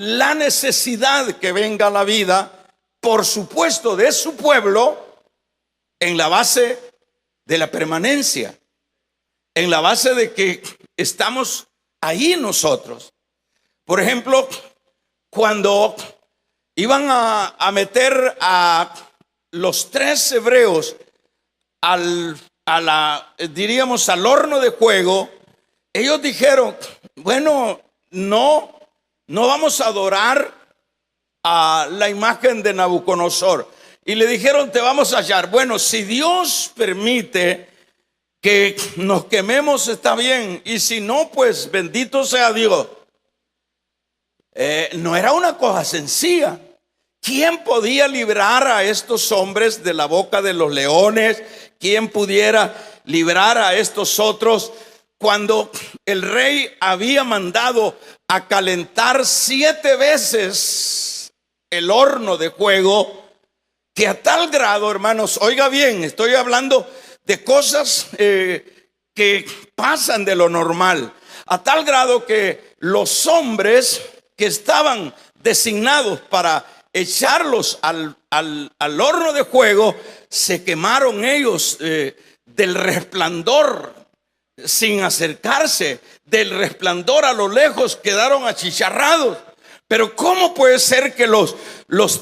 la necesidad que venga a la vida, por supuesto, de su pueblo, en la base de la permanencia, en la base de que estamos ahí nosotros. Por ejemplo, cuando iban a meter a los 3 hebreos diríamos al horno de fuego, ellos dijeron, bueno, no vamos a adorar a la imagen de Nabucodonosor. Y le dijeron, te vamos a hallar. Bueno, si Dios permite que nos quememos, está bien. Y si no, pues bendito sea Dios. No era una cosa sencilla. ¿Quién podía librar a estos hombres de la boca de los leones? ¿Quién pudiera librar a estos otros cuando el rey había mandado a calentar 7 veces el horno de fuego? Que a tal grado, hermanos, oiga bien, estoy hablando de cosas que pasan de lo normal. A tal grado que los hombres que estaban designados para echarlos al horno de fuego, se quemaron ellos del resplandor sin acercarse, del resplandor a lo lejos quedaron achicharrados. Pero ¿cómo puede ser que los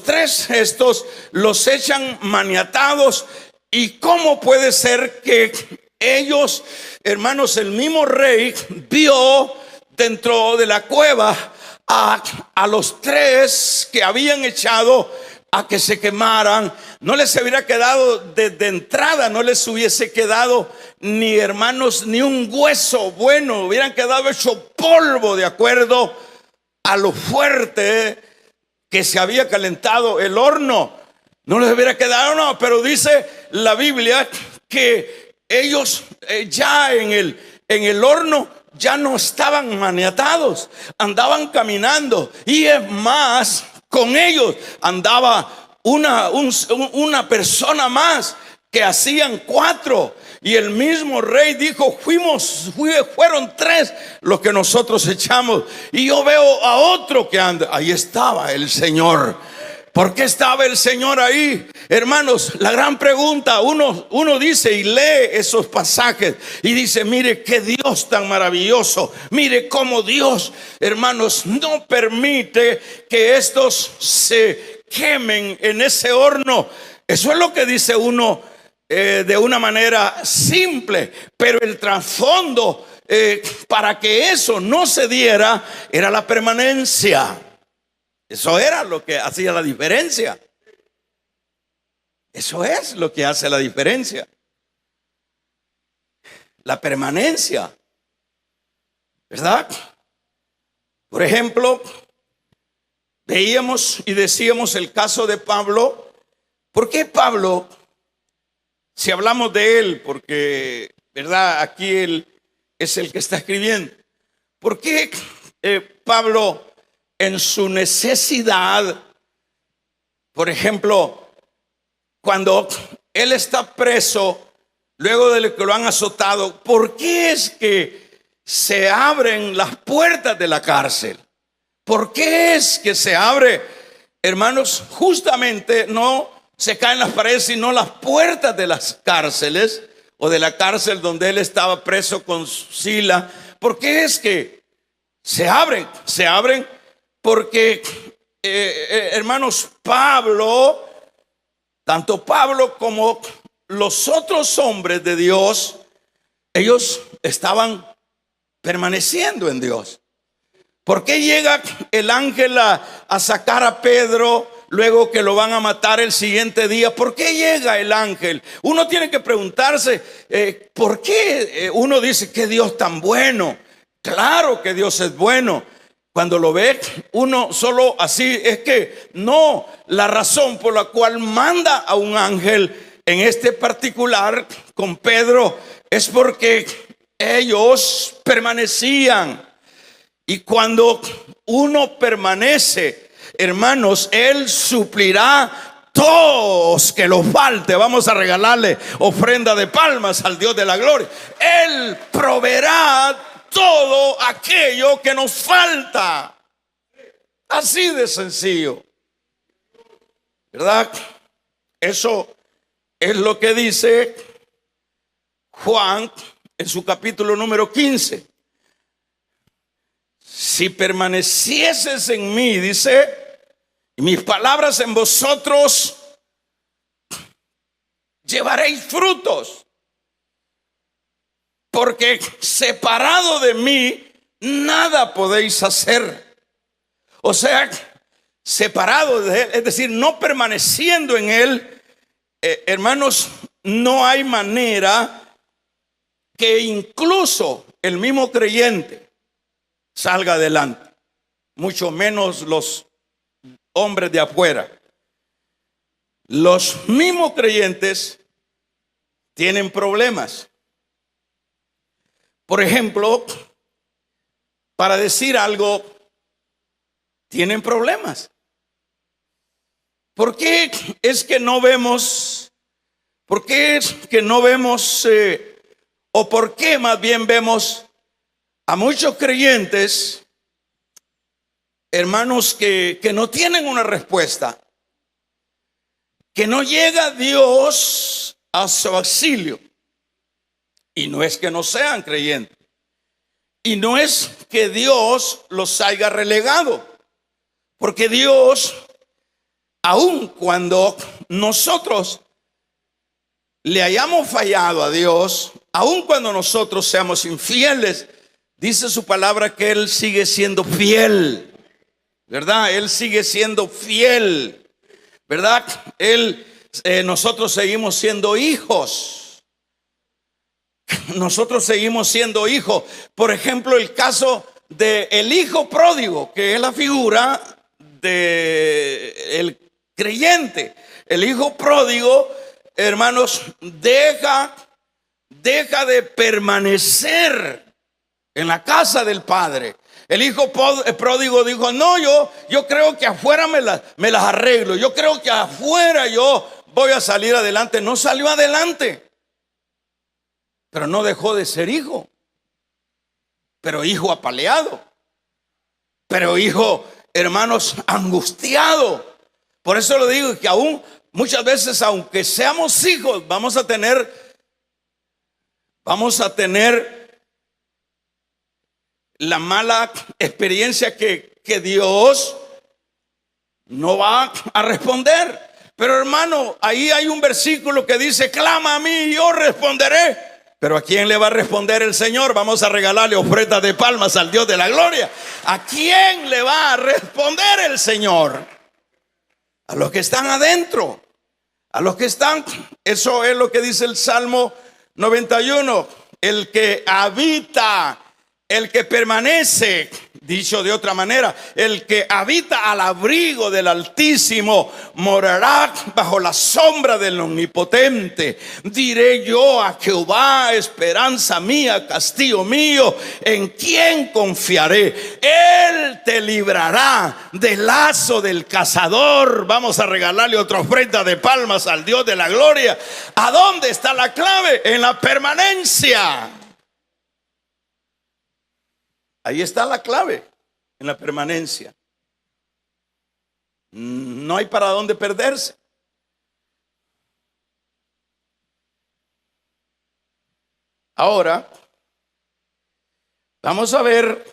3 estos los echan maniatados? ¿Y cómo puede ser que ellos, hermanos, el mismo rey vio dentro de la cueva a los 3 que habían echado a que se quemaran? No les hubiera quedado de entrada, no les hubiese quedado ni, hermanos, ni un hueso bueno, hubieran quedado hecho polvo de acuerdo a lo fuerte que se había calentado el horno. No les hubiera quedado, no, pero dice la Biblia que ellos ya en el horno ya no estaban maniatados, andaban caminando. Y es más, con ellos andaba una persona más, que hacían 4. Y el mismo rey dijo, fueron 3 los que nosotros echamos. Y yo veo a otro que anda. Ahí estaba el Señor. ¿Por qué estaba el Señor ahí? Hermanos, la gran pregunta, uno dice y lee esos pasajes y dice, mire qué Dios tan maravilloso. Mire cómo Dios, hermanos, no permite que estos se quemen en ese horno. Eso es lo que dice uno de una manera simple, pero el trasfondo para que eso no se diera era la permanencia. Eso era lo que hacía la diferencia. Eso es lo que hace la diferencia. La permanencia, ¿verdad? Por ejemplo, veíamos y decíamos el caso de Pablo. ¿Por qué Pablo? Si hablamos de él, porque, ¿verdad? Aquí él es el que está escribiendo. ¿Por qué Pablo, en su necesidad, por ejemplo, cuando él está preso, luego de que lo han azotado, ¿por qué es que se abren las puertas de la cárcel? ¿Por qué es que se abre, hermanos? Justamente no se caen las paredes, sino las puertas de las cárceles, o de la cárcel donde él estaba preso con Sila. ¿Por qué es que se abren? Se abren porque, hermanos, tanto Pablo como los otros hombres de Dios, ellos estaban permaneciendo en Dios. ¿Por qué llega el ángel a sacar a Pedro luego que lo van a matar el siguiente día? ¿Por qué llega el ángel? Uno tiene que preguntarse, ¿por qué? Uno dice, ¿qué Dios tan bueno? Claro que Dios es bueno. Cuando lo ve uno solo así, es que no, la razón por la cual manda a un ángel en este particular con Pedro es porque ellos permanecían. Y cuando uno permanece, hermanos, Él suplirá todos que los falte. Vamos a regalarle ofrenda de palmas al Dios de la gloria. Él proveerá todo aquello que nos falta. Así de sencillo, ¿verdad? Eso es lo que dice Juan en su capítulo número 15. Si permanecieses en mí, dice, y mis palabras en vosotros, llevaréis frutos. Porque separado de mí, nada podéis hacer. O sea, separado de él, es decir, no permaneciendo en él, hermanos, no hay manera que incluso el mismo creyente salga adelante, mucho menos los hombres de afuera. Los mismos creyentes tienen problemas. Por ejemplo, para decir algo, tienen problemas. ¿Por qué es que no vemos? ¿Por qué es que no vemos? ¿O por qué más bien vemos a muchos creyentes, hermanos, que no tienen una respuesta? Que no llega Dios a su auxilio. Y no es que no sean creyentes. Y no es que Dios los haya relegado. Porque Dios, aun cuando nosotros le hayamos fallado a Dios, aun cuando nosotros seamos infieles, dice su palabra que Él sigue siendo fiel, ¿verdad? Él sigue siendo fiel, ¿verdad? Nosotros seguimos siendo hijos. Nosotros seguimos siendo hijos. Por ejemplo, el caso del hijo pródigo, que es la figura del creyente. El hijo pródigo, hermanos, deja de permanecer en la casa del padre. El hijo pródigo dijo: no, yo creo que afuera me las arreglo. Yo creo que afuera yo voy a salir adelante. No salió adelante. Pero no dejó de ser hijo. Pero hijo apaleado. Pero hijo, hermanos, angustiado. Por eso lo digo, que aún muchas veces, aunque seamos hijos, vamos a tener la mala experiencia que Dios no va a responder. Pero hermano, ahí hay un versículo que dice: clama a mí y yo responderé. Pero ¿a quién le va a responder el Señor? Vamos a regalarle ofrendas de palmas al Dios de la gloria. ¿A quién le va a responder el Señor? A los que están adentro, a los que están. Eso es lo que dice el Salmo 91. El que habita, el que permanece, dicho de otra manera, el que habita al abrigo del Altísimo morará bajo la sombra del Omnipotente. Diré yo a Jehová: esperanza mía, castillo mío, en quien confiaré. Él te librará del lazo del cazador. Vamos a regalarle otra ofrenda de palmas al Dios de la gloria. ¿A dónde está la clave? En la permanencia. Ahí está la clave, en la permanencia. No hay para dónde perderse. Ahora, vamos a ver,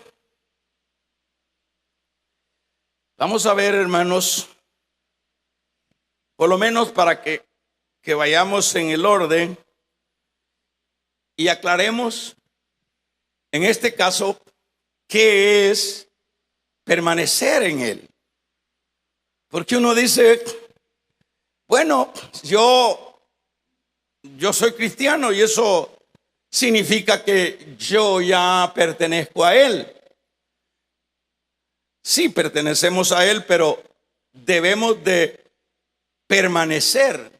hermanos, por lo menos para que vayamos en el orden y aclaremos, en este caso, ¿qué es permanecer en Él? Porque uno dice: bueno, yo soy cristiano y eso significa que yo ya pertenezco a Él. Sí, pertenecemos a Él, pero debemos de permanecer.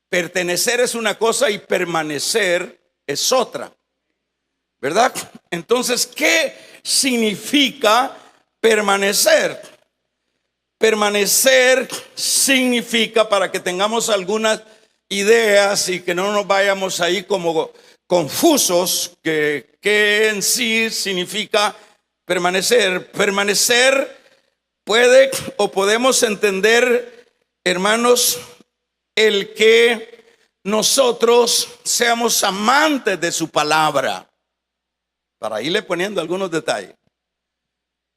Pertenecer es una cosa y permanecer es otra, ¿verdad? Entonces, ¿qué significa permanecer? Permanecer significa, para que tengamos algunas ideas y que no nos vayamos ahí como confusos, que en sí significa permanecer. Permanecer, puede o podemos entender, hermanos, el que nosotros seamos amantes de su palabra. Para irle poniendo algunos detalles.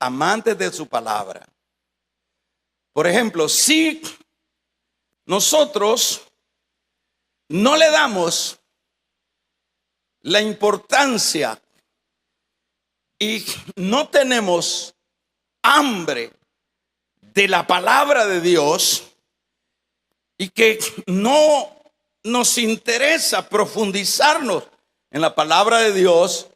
Amantes de su palabra. Por ejemplo, si nosotros no le damos la importancia y no tenemos hambre de la palabra de Dios y que no nos interesa profundizarnos en la palabra de Dios,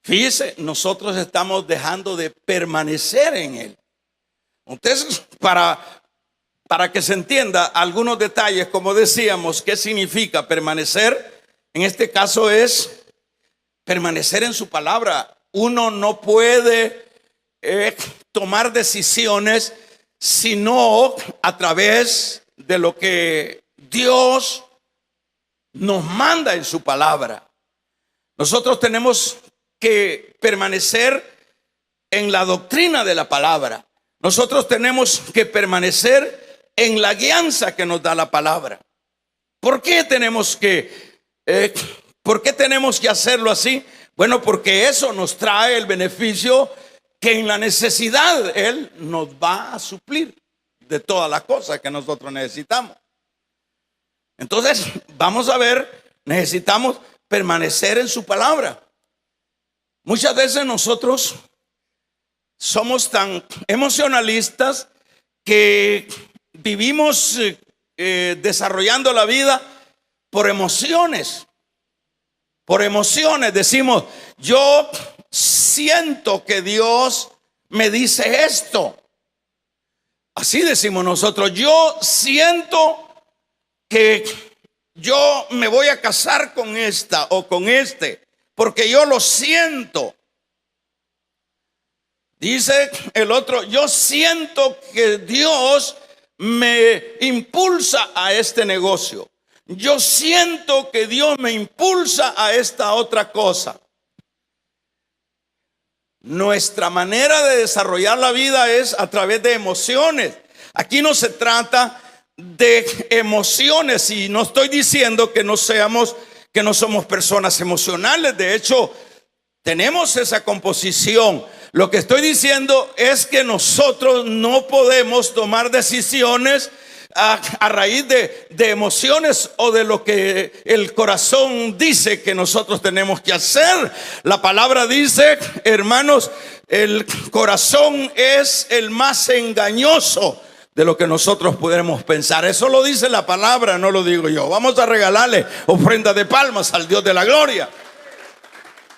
fíjese, nosotros estamos dejando de permanecer en él. Entonces, para que se entienda algunos detalles, como decíamos, ¿qué significa permanecer? En este caso es permanecer en su palabra. Uno no puede tomar decisiones sino a través de lo que Dios nos manda en su palabra. Nosotros tenemos que permanecer en la doctrina de la palabra. Nosotros tenemos que permanecer en la guianza que nos da la palabra. ¿Por qué tenemos que hacerlo así? Bueno, porque eso nos trae el beneficio que en la necesidad Él nos va a suplir de todas las cosas que nosotros necesitamos. Entonces, vamos a ver, necesitamos permanecer en su palabra. Muchas veces nosotros somos tan emocionalistas que vivimos desarrollando la vida por emociones. Por emociones decimos, yo siento que Dios me dice esto. Así decimos nosotros, yo siento que yo me voy a casar con esta o con este, porque yo lo siento. Dice el otro, yo siento que Dios me impulsa a este negocio. Yo siento que Dios me impulsa a esta otra cosa. Nuestra manera de desarrollar la vida es a través de emociones. Aquí no se trata de emociones, y no estoy diciendo que no somos personas emocionales. De hecho, tenemos esa composición. Lo que estoy diciendo es que nosotros no podemos tomar decisiones a raíz de emociones o de lo que el corazón dice que nosotros tenemos que hacer. La palabra dice, hermanos, el corazón es el más engañoso de lo que nosotros podemos pensar. Eso lo dice la palabra, no lo digo yo. Vamos a regalarle ofrenda de palmas al Dios de la gloria.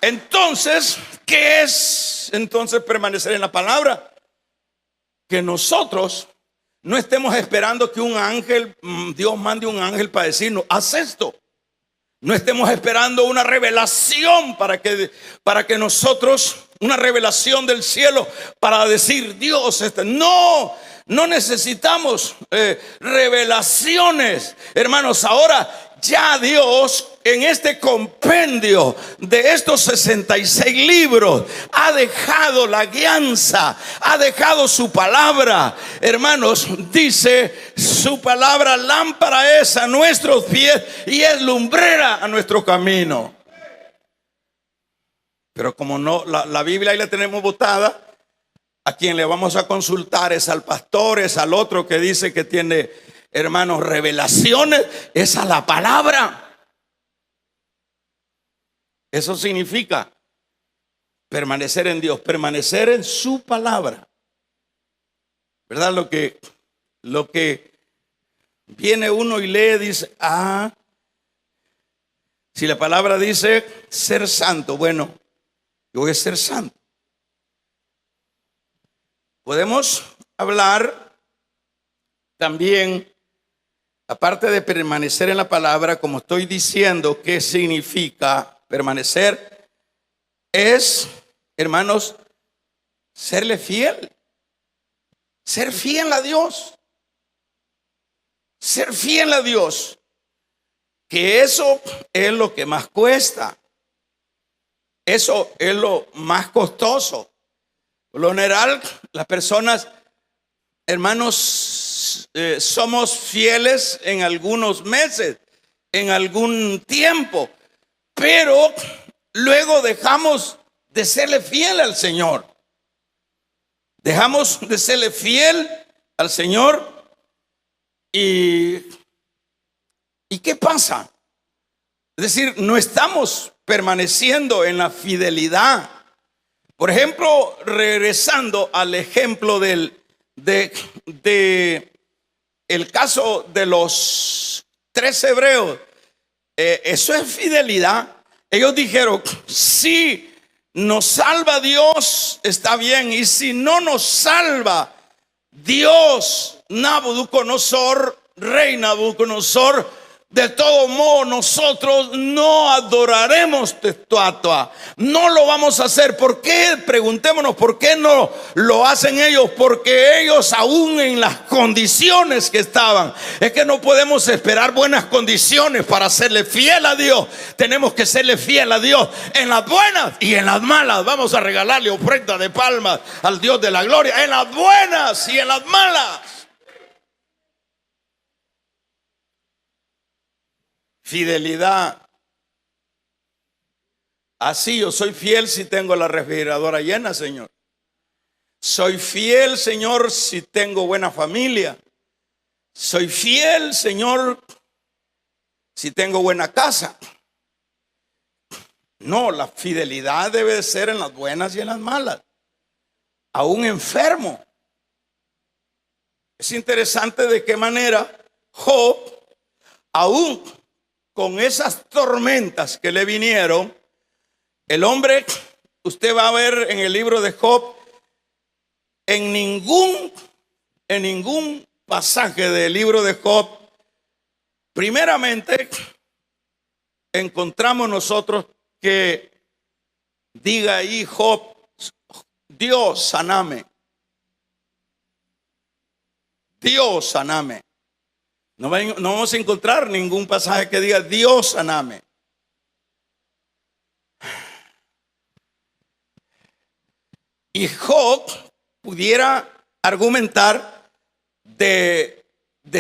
Entonces, ¿qué es entonces permanecer en la palabra? Que nosotros no estemos esperando que un ángel, Dios mande un ángel para decirnos, haz esto. No estemos esperando una revelación para que nosotros, una revelación del cielo para decir, Dios, no necesitamos revelaciones. Hermanos, ahora ya Dios en este compendio de estos 66 libros ha dejado la guianza, ha dejado su palabra. Hermanos, dice su palabra, lámpara es a nuestros pies y es lumbrera a nuestro camino. Pero como no, la Biblia ahí la tenemos botada, a quien le vamos a consultar es al pastor, es al otro que dice que tiene, hermanos, revelaciones, es a la palabra. Eso significa permanecer en Dios, permanecer en su palabra. ¿Verdad? Lo que viene uno y lee, dice, si la palabra dice ser santo, bueno, yo voy a ser santo. Podemos hablar también, aparte de permanecer en la palabra, como estoy diciendo, ¿qué significa permanecer? Es, hermanos, serle fiel. Ser fiel a Dios. Ser fiel a Dios. Que eso es lo que más cuesta. Eso es lo más costoso. Por lo general, las personas hermanos, somos fieles en algunos meses, en algún tiempo, pero luego dejamos de serle fiel al Señor. Dejamos de serle fiel al Señor y ¿qué pasa? Es decir, no estamos permaneciendo en la fidelidad. Por ejemplo, regresando al ejemplo de el caso de los 3 hebreos, eso es fidelidad. Ellos dijeron, si nos salva Dios, está bien, y si no nos salva Dios, Nabucodonosor, rey Nabucodonosor, de todo modo nosotros no adoraremos tu estatua, no lo vamos a hacer. ¿Por qué? Preguntémonos, ¿por qué no lo hacen ellos? Porque ellos aún en las condiciones que estaban, es que no podemos esperar buenas condiciones para serle fiel a Dios. Tenemos que serle fiel a Dios en las buenas y en las malas. Vamos a regalarle ofrenda de palmas al Dios de la gloria, en las buenas y en las malas. Fidelidad. Así yo soy fiel si tengo la refrigeradora llena, Señor. Soy fiel, Señor, si tengo buena familia. Soy fiel, Señor, si tengo buena casa. No, la fidelidad debe de ser en las buenas y en las malas. Aún enfermo. Es interesante de qué manera Job, aún con esas tormentas que le vinieron, el hombre, usted va a ver en el libro de Job, en ningún pasaje del libro de Job, primeramente, encontramos nosotros que diga ahí Job, Dios saname. Dios saname. No vamos a encontrar ningún pasaje que diga Dios saname. Y Job pudiera argumentar de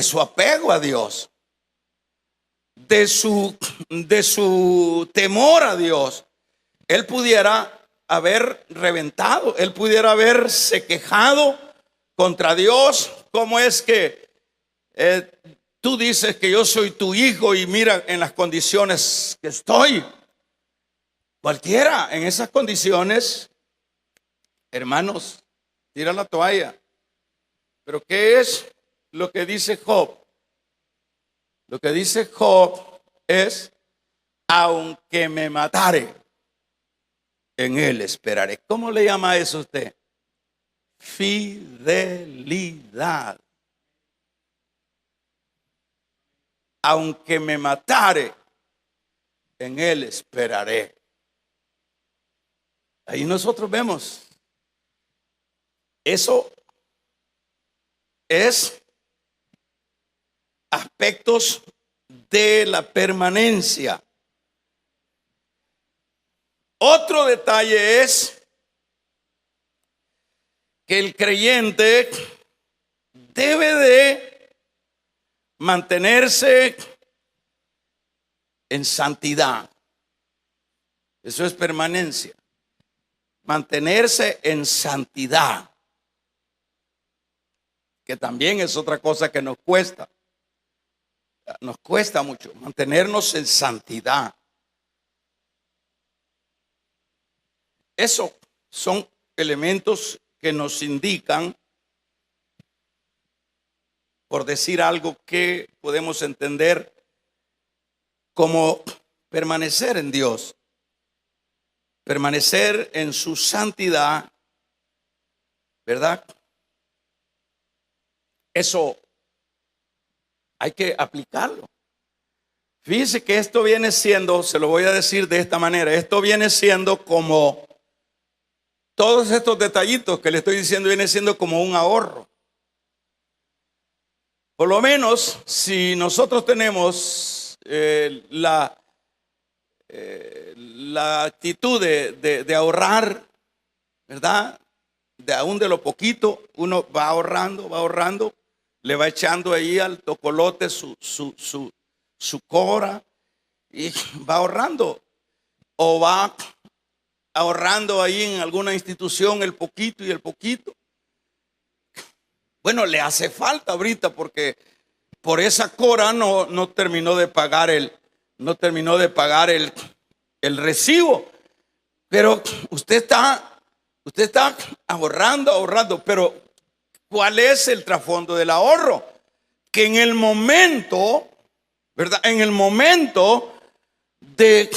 su apego a Dios, de su temor a Dios. Él pudiera haber reventado, él pudiera haberse quejado contra Dios. ¿Cómo es que tú dices que yo soy tu hijo y mira en las condiciones que estoy? Cualquiera en esas condiciones, hermanos, tira la toalla. Pero ¿qué es lo que dice Job? Lo que dice Job es, aunque me matare, en él esperaré. ¿Cómo le llama eso usted? Fidelidad. Aunque me matare, en él esperaré. Ahí nosotros vemos. Eso es aspectos de la permanencia. Otro detalle es que el creyente debe de mantenerse en santidad. Eso es permanencia. Mantenerse en santidad, que también es otra cosa que nos cuesta. Nos cuesta mucho mantenernos en santidad. Esos son elementos que nos indican, por decir algo, que podemos entender como permanecer en Dios, permanecer en su santidad, ¿verdad? Eso hay que aplicarlo. Fíjese que esto viene siendo, se lo voy a decir de esta manera, esto viene siendo como, todos estos detallitos que le estoy diciendo viene siendo como un ahorro. Por lo menos, si nosotros tenemos la actitud de ahorrar, ¿verdad? aún de lo poquito, uno va ahorrando, le va echando ahí al tocolote su cora y va ahorrando. O va ahorrando ahí en alguna institución el poquito y el poquito. Bueno, le hace falta ahorita porque por esa cora no terminó de pagar el recibo. Pero usted está ahorrando, pero ¿cuál es el trasfondo del ahorro? Que en el momento, ¿verdad? En el momento de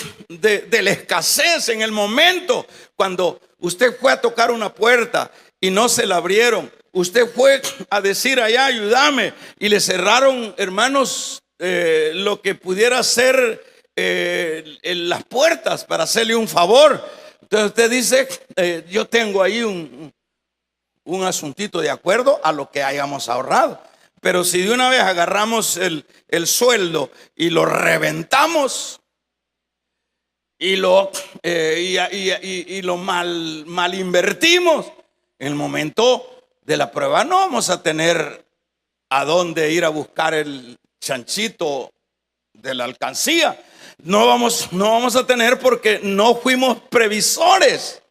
la escasez, en el momento cuando usted fue a tocar una puerta y no se la abrieron, usted fue a decir allá, ayúdame, y le cerraron, hermanos, lo que pudiera ser las puertas para hacerle un favor. Entonces usted dice, yo tengo ahí un asuntito de acuerdo a lo que hayamos ahorrado. Pero si de una vez agarramos el sueldo y lo reventamos y lo mal invertimos, en el momento de la prueba no vamos a tener a dónde ir a buscar el chanchito de la alcancía. No vamos a tener porque no fuimos previsores.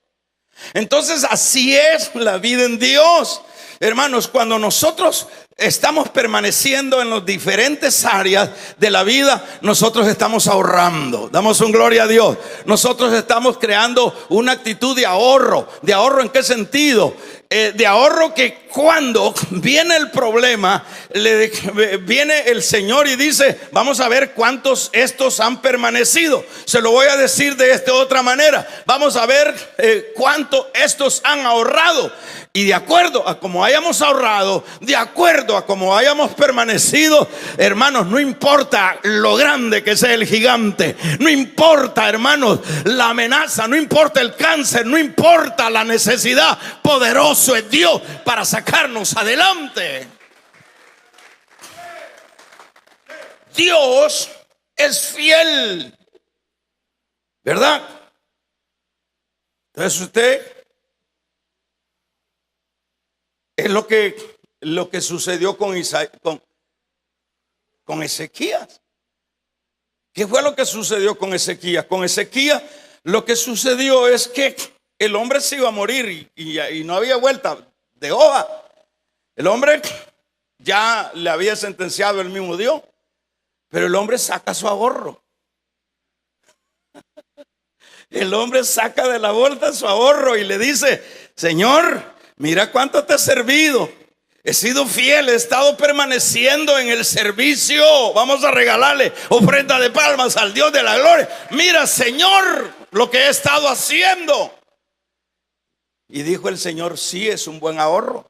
Entonces así es la vida en Dios. Hermanos, cuando nosotros estamos permaneciendo en las diferentes áreas de la vida, nosotros estamos ahorrando. Damos un gloria a Dios. Nosotros estamos creando una actitud de ahorro. ¿De ahorro en qué sentido? De ahorro que cuando viene el problema, viene el Señor y dice, vamos a ver cuántos estos han permanecido. Se lo voy a decir de esta otra manera. Vamos a ver cuánto estos han ahorrado. Y de acuerdo a como hayamos ahorrado, de acuerdo a como hayamos permanecido, hermanos, no importa lo grande que sea el gigante, no importa, hermanos, la amenaza, no importa el cáncer, no importa la necesidad, poderoso es Dios para sacarnos adelante. Dios es fiel, ¿verdad? Entonces usted, es lo que sucedió con Ezequías. ¿Qué fue lo que sucedió con Ezequías? Con Ezequías lo que sucedió es que el hombre se iba a morir y no había vuelta de hoja. El hombre ya le había sentenciado el mismo Dios, pero el hombre saca su ahorro. El hombre saca de la bolsa su ahorro y le dice, Señor, mira cuánto te he servido. He sido fiel, he estado permaneciendo en el servicio. Vamos a regalarle ofrenda de palmas al Dios de la gloria. Mira, Señor, lo que he estado haciendo. Y dijo el Señor, sí, es un buen ahorro.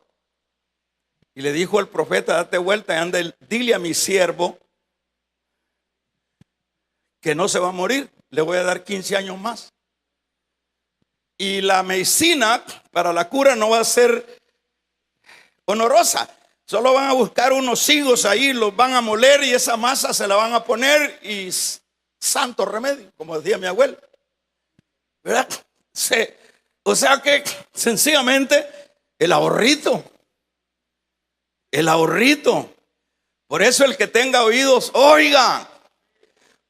Y le dijo el profeta, date vuelta y anda, dile a mi siervo que no se va a morir. Le voy a dar 15 años más. Y la medicina para la cura no va a ser honorosa. Solo van a buscar unos higos ahí, los van a moler y esa masa se la van a poner y santo remedio, como decía mi abuela. ¿Verdad? O sea que sencillamente el ahorrito. Por eso el que tenga oídos, oiga.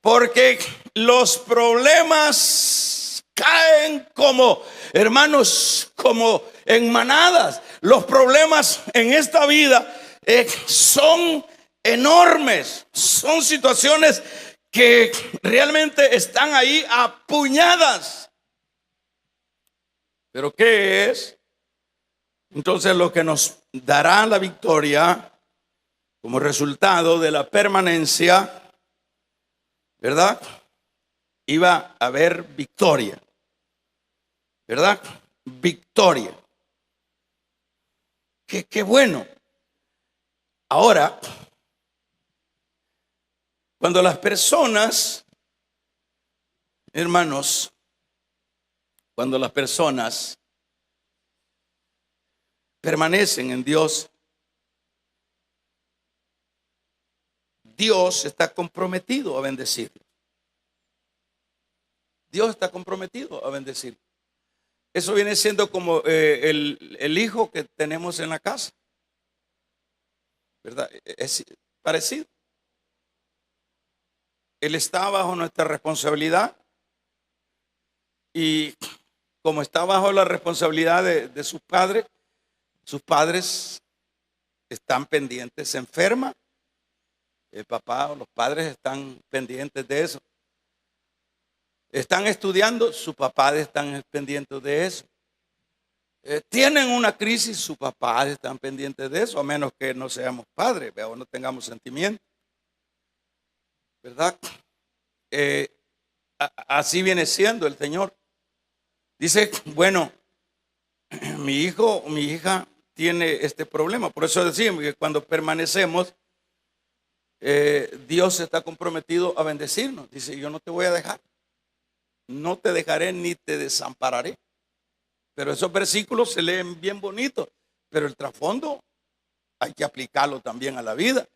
Porque los problemas caen como, hermanos, como en manadas. Los problemas en esta vida son enormes. Son situaciones que realmente están ahí apuñadas. ¿Pero qué es? Entonces lo que nos dará la victoria como resultado de la permanencia, ¿verdad? Iba a haber victoria, ¿verdad? Victoria. Qué bueno. Ahora, cuando las personas, hermanos, cuando las personas permanecen en Dios, Dios está comprometido a bendecir. Dios está comprometido a bendecir. Eso viene siendo como el hijo que tenemos en la casa, ¿verdad? Es parecido. Él está bajo nuestra responsabilidad y como está bajo la responsabilidad de sus padres están pendientes, se enferma, el papá o los padres están pendientes de eso. Están estudiando, sus papás están pendientes de eso. Tienen una crisis, sus papás están pendientes de eso, a menos que no seamos padres, o no tengamos sentimiento, ¿verdad? Así viene siendo el Señor. Dice, bueno, mi hijo, mi hija tiene este problema. Por eso decimos que cuando permanecemos, Dios está comprometido a bendecirnos. Dice, yo no te voy a dejar. No te dejaré ni te desampararé. Pero esos versículos se leen bien bonitos, pero el trasfondo hay que aplicarlo también a la vida.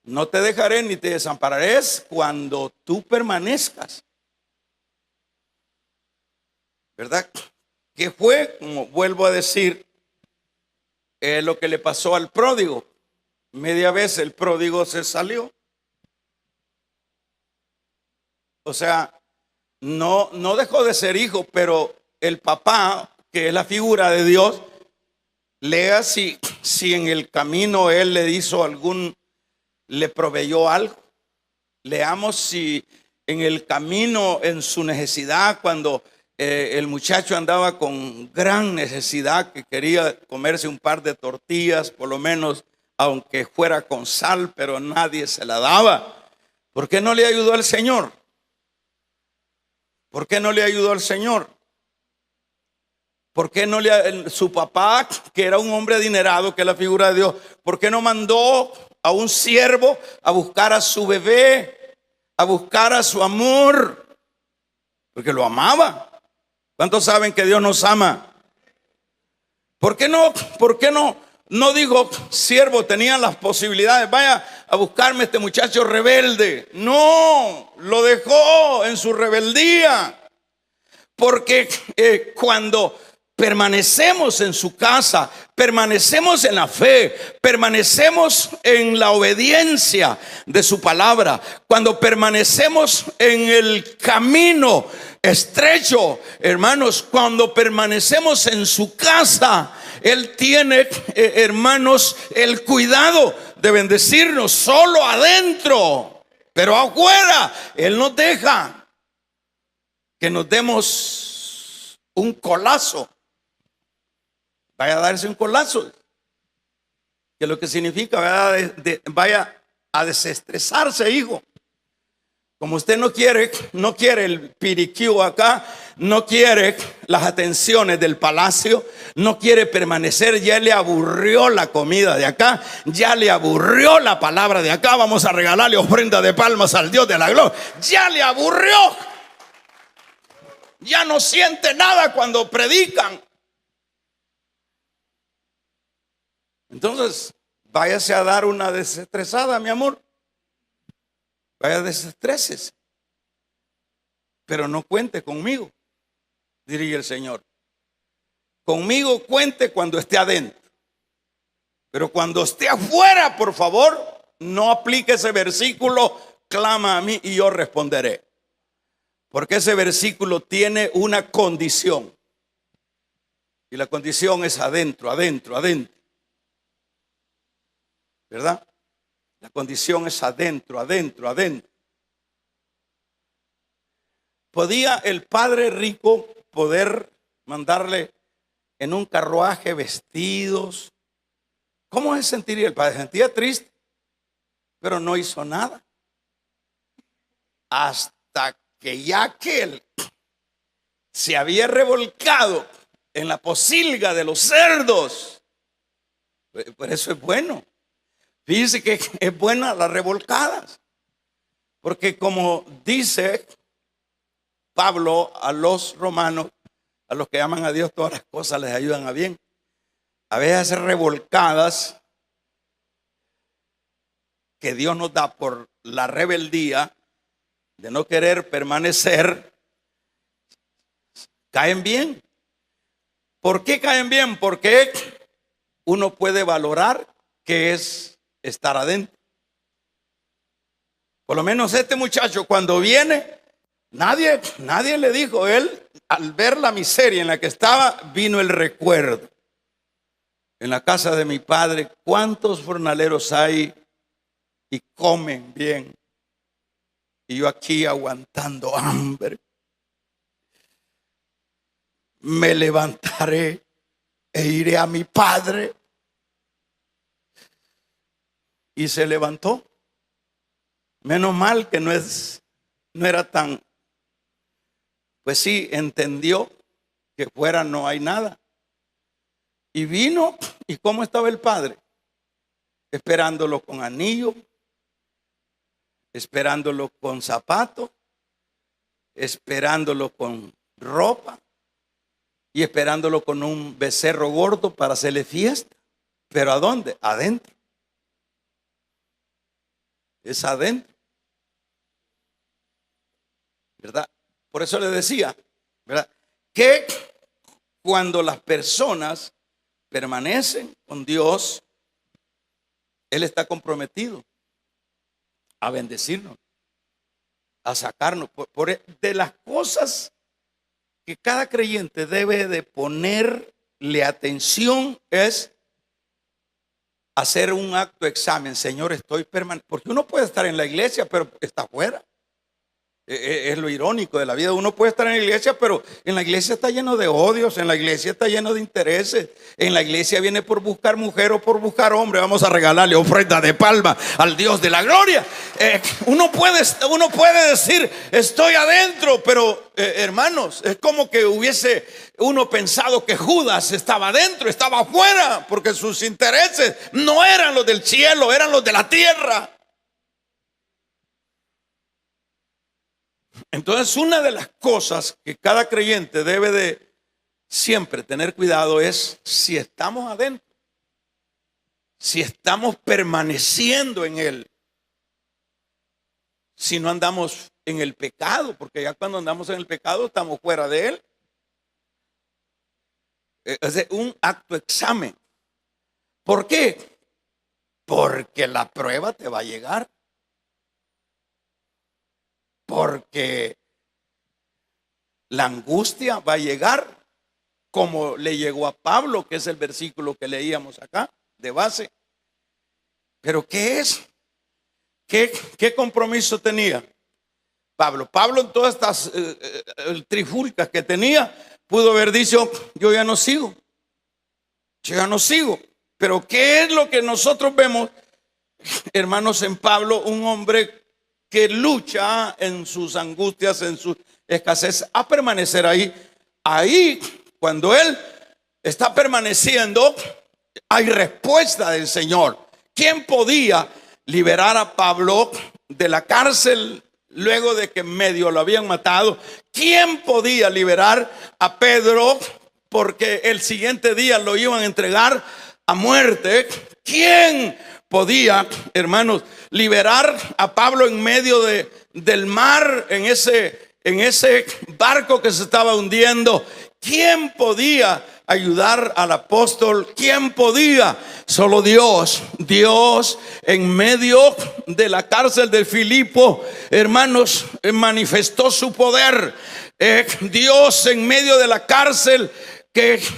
No te dejaré ni te desampararé cuando tú permanezcas. ¿Verdad? Que fue, como vuelvo a decir, lo que le pasó al pródigo. Media vez el pródigo se salió. O sea, no dejó de ser hijo, pero el papá, que es la figura de Dios, lea si en el camino él le hizo le proveyó algo. Leamos si en el camino, en su necesidad, cuando el muchacho andaba con gran necesidad, que quería comerse un par de tortillas, por lo menos, aunque fuera con sal, pero nadie se la daba. ¿Por qué no le ayudó al Señor? ¿Por qué no le ayudó al Señor? ¿Por qué no su papá, que era un hombre adinerado, que es la figura de Dios, por qué no mandó a un siervo a buscar a su bebé, a buscar a su amor? Porque lo amaba. ¿Cuántos saben que Dios nos ama? ¿Por qué no dijo, siervo, tenía las posibilidades, vaya a buscarme este muchacho rebelde? No, lo dejó en su rebeldía. Porque cuando permanecemos en su casa, permanecemos en la fe, permanecemos en la obediencia de su palabra, cuando permanecemos en el camino estrecho, hermanos, cuando permanecemos en su casa, Él tiene, hermanos, el cuidado de bendecirnos solo adentro, pero afuera Él nos deja que nos demos un colazo. Vaya a darse un colazo, que lo que significa vaya a desestresarse, hijo. Como usted no quiere el piriquío acá, no quiere las atenciones del palacio, no quiere permanecer, ya le aburrió la comida de acá, ya le aburrió la palabra de acá, vamos a regalarle ofrenda de palmas al Dios de la gloria, ya le aburrió, ya no siente nada cuando predican. Entonces, váyase a dar una desestresada, mi amor. Vaya, desestreses. Pero no cuente conmigo, diría el Señor. Conmigo cuente cuando esté adentro. Pero cuando esté afuera, por favor, no aplique ese versículo, clama a mí y yo responderé. Porque ese versículo tiene una condición. Y la condición es adentro, adentro, adentro. ¿Verdad? La condición es adentro, adentro, adentro. ¿Podía el padre rico poder mandarle en un carruaje vestidos? ¿Cómo se sentiría el padre? Se sentía triste, pero no hizo nada. Hasta que ya que él se había revolcado en la posilga de los cerdos. Por eso es bueno. Fíjense que es buena las revolcadas. Porque como dice Pablo a los romanos, a los que aman a Dios, todas las cosas les ayudan a bien. A veces revolcadas que Dios nos da por la rebeldía de no querer permanecer, caen bien. ¿Por qué caen bien? Porque uno puede valorar qué es estar adentro. Por lo menos este muchacho cuando viene, nadie le dijo. Él, al ver la miseria en la que estaba, vino el recuerdo. En la casa de mi padre, ¿cuántos jornaleros hay y comen bien? Y yo aquí aguantando hambre. Me levantaré e iré a mi padre. Y se levantó. Menos mal que no era tan, pues sí, entendió que fuera no hay nada. Y vino, ¿y cómo estaba el padre? Esperándolo con anillo, esperándolo con zapato, esperándolo con ropa y esperándolo con un becerro gordo para hacerle fiesta. ¿Pero a dónde? Adentro. Es adentro, ¿verdad? Por eso le decía, ¿verdad?, que cuando las personas permanecen con Dios, Él está comprometido a bendecirnos, a sacarnos. De las cosas que cada creyente debe de ponerle atención es hacer un acto de examen. Señor, estoy permanente. Porque uno puede estar en la iglesia, pero está afuera. Es lo irónico de la vida. Uno puede estar en la iglesia, pero en la iglesia está lleno de odios, en la iglesia está lleno de intereses, en la iglesia viene por buscar mujer o por buscar hombre. Vamos a regalarle ofrenda de palma al Dios de la gloria. Uno puede decir estoy adentro, pero hermanos, es como que hubiese uno pensado que Judas estaba adentro, estaba afuera, porque sus intereses no eran los del cielo, eran los de la tierra. Entonces, una de las cosas que cada creyente debe de siempre tener cuidado es si estamos adentro, si estamos permaneciendo en Él, si no andamos en el pecado, porque ya cuando andamos en el pecado estamos fuera de Él. Es un acto examen. ¿Por qué? Porque la prueba te va a llegar. Porque la angustia va a llegar, como le llegó a Pablo, que es el versículo que leíamos acá de base. Pero ¿qué es? ¿Qué compromiso tenía Pablo? Pablo, en todas estas trifulcas que tenía, pudo haber dicho: yo ya no sigo. Pero ¿qué es lo que nosotros vemos, hermanos, en Pablo? Un hombre que lucha en sus angustias, en su escasez, a permanecer ahí. Ahí, cuando él está permaneciendo, hay respuesta del Señor. ¿Quién podía liberar a Pablo de la cárcel luego de que medio lo habían matado? ¿Quién podía liberar a Pedro porque el siguiente día lo iban a entregar a muerte? ¿Quién podía, hermanos, liberar a Pablo en medio del mar, en ese barco que se estaba hundiendo? ¿Quién podía ayudar al apóstol? ¿Quién podía? Solo Dios. Dios en medio de la cárcel de Filipo, hermanos, manifestó su poder. Dios en medio de la cárcel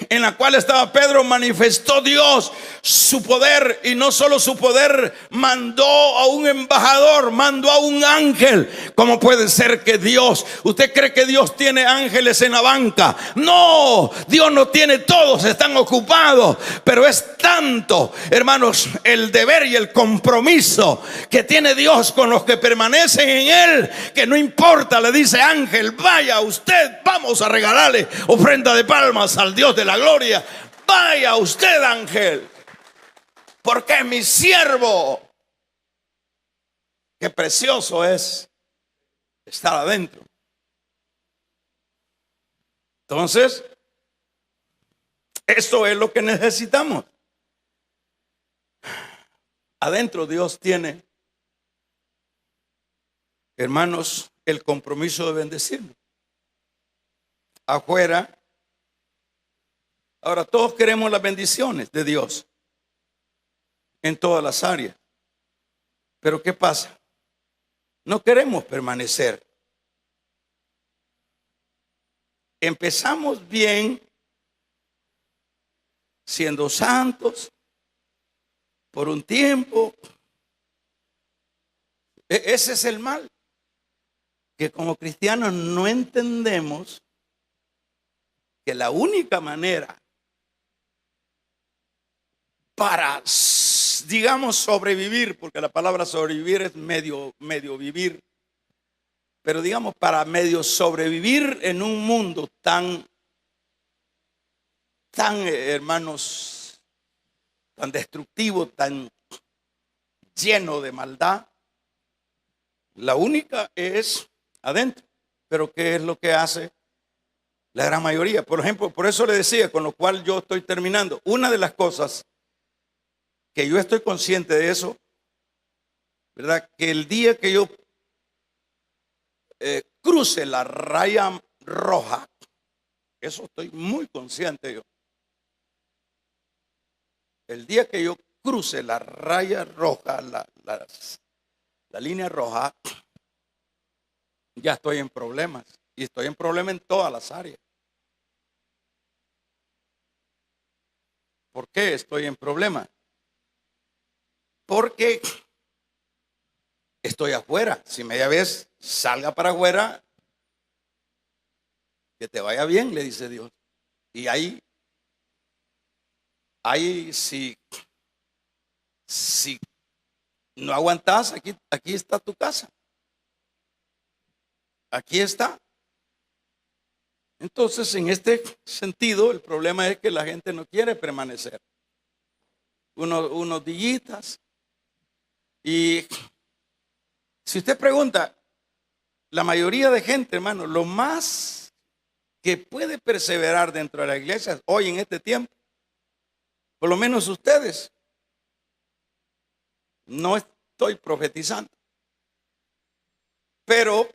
en la cual estaba Pedro, manifestó Dios su poder. Y no solo su poder, mandó a un embajador, mandó a un ángel. ¿Cómo puede ser que Dios, usted cree que Dios tiene ángeles en la banca? No, Dios no tiene, todos están ocupados. Pero es tanto, hermanos, el deber y el compromiso que tiene Dios con los que permanecen en Él, que no importa, le dice: ángel, vaya usted, vamos a regalarle ofrenda de palmas al Dios de la gloria. Vaya usted, ángel, porque es mi siervo. Qué precioso es estar adentro. Entonces, eso es lo que necesitamos. Adentro Dios tiene, hermanos, el compromiso de bendecirnos. Afuera Ahora, todos queremos las bendiciones de Dios en todas las áreas. Pero ¿qué pasa? No queremos permanecer. Empezamos bien, siendo santos por un tiempo. Ese es el mal, que como cristianos no entendemos que la única manera para, digamos, sobrevivir, porque la palabra sobrevivir es medio vivir, pero digamos, para medio sobrevivir en un mundo tan, hermanos, tan destructivo, tan lleno de maldad, la única es adentro. Pero ¿qué es lo que hace la gran mayoría? Por ejemplo, por eso le decía, con lo cual yo estoy terminando, una de las cosas que yo estoy consciente de eso, ¿verdad? Que el día que yo cruce la raya roja, eso estoy muy consciente yo. El día que yo cruce la raya roja, la línea roja, ya estoy en problemas. Y estoy en problemas en todas las áreas. ¿Por qué estoy en problemas? Porque estoy afuera. Si media vez salga para afuera, que te vaya bien, le dice Dios. Y ahí si no aguantas, aquí está tu casa. Aquí está. Entonces, en este sentido, el problema es que la gente no quiere permanecer. Unos días. Y si usted pregunta, la mayoría de gente, hermano, lo más que puede perseverar dentro de la iglesia hoy en este tiempo, por lo menos ustedes, no estoy profetizando, pero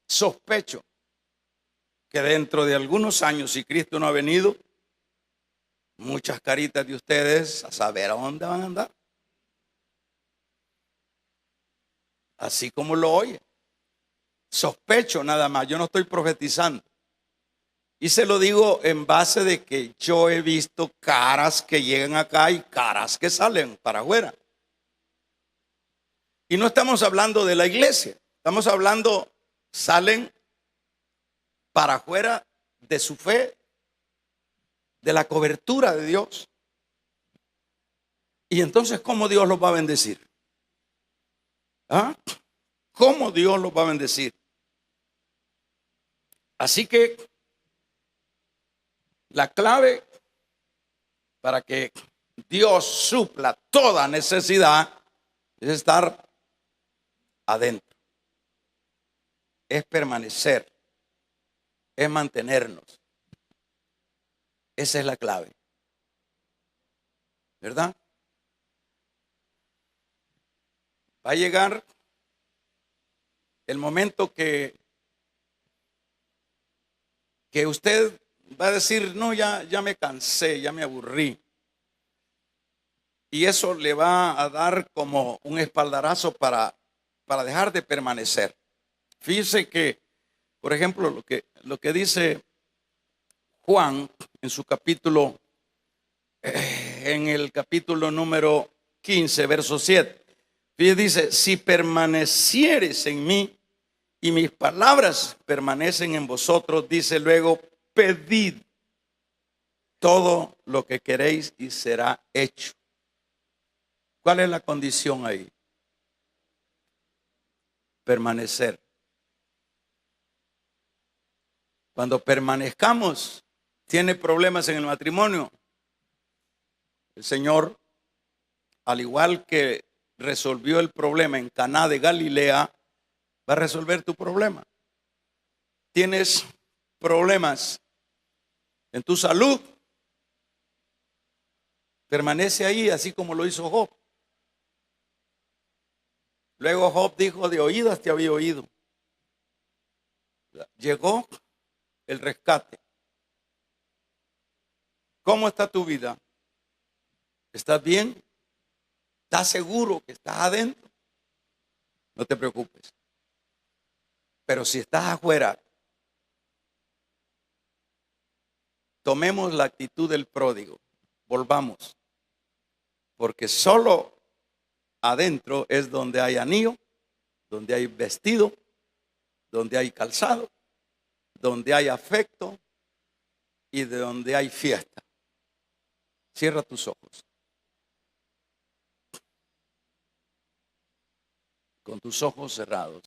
sospecho que dentro de algunos años, si Cristo no ha venido, muchas caritas de ustedes a saber a dónde van a andar. Así como lo oye. Sospecho nada más, yo no estoy profetizando. Y se lo digo en base de que yo he visto caras que llegan acá y caras que salen para afuera. Y no estamos hablando de la iglesia, estamos hablando, salen para afuera de su fe, de la cobertura de Dios. Y entonces, ¿cómo Dios los va a bendecir? ¿Ah? ¿Cómo Dios los va a bendecir? Así que la clave para que Dios supla toda necesidad es estar adentro, es permanecer, es mantenernos. Esa es la clave, ¿verdad? Va a llegar el momento que usted va a decir, no, ya me cansé, ya me aburrí. Y eso le va a dar como un espaldarazo para dejar de permanecer. Fíjese que, por ejemplo, lo que dice Juan en su capítulo, en el capítulo número 15, verso 7. Fíjese, dice, si permanecieres en mí y mis palabras permanecen en vosotros, dice luego, pedid todo lo que queréis y será hecho. ¿Cuál es la condición ahí? Permanecer. Cuando permanezcamos, tiene problemas en el matrimonio, el Señor, al igual que resolvió el problema en Caná de Galilea, va a resolver tu problema. Tienes problemas en tu salud, permanece ahí, así como lo hizo Job. Luego Job dijo, de oídas te había oído. Llegó el rescate. ¿Cómo está tu vida? ¿Estás bien? ¿Estás seguro que estás adentro? No te preocupes. Pero si estás afuera, tomemos la actitud del pródigo. Volvamos. Porque solo adentro es donde hay anillo, donde hay vestido, donde hay calzado, donde hay afecto y de donde hay fiesta. Cierra tus ojos. Con tus ojos cerrados.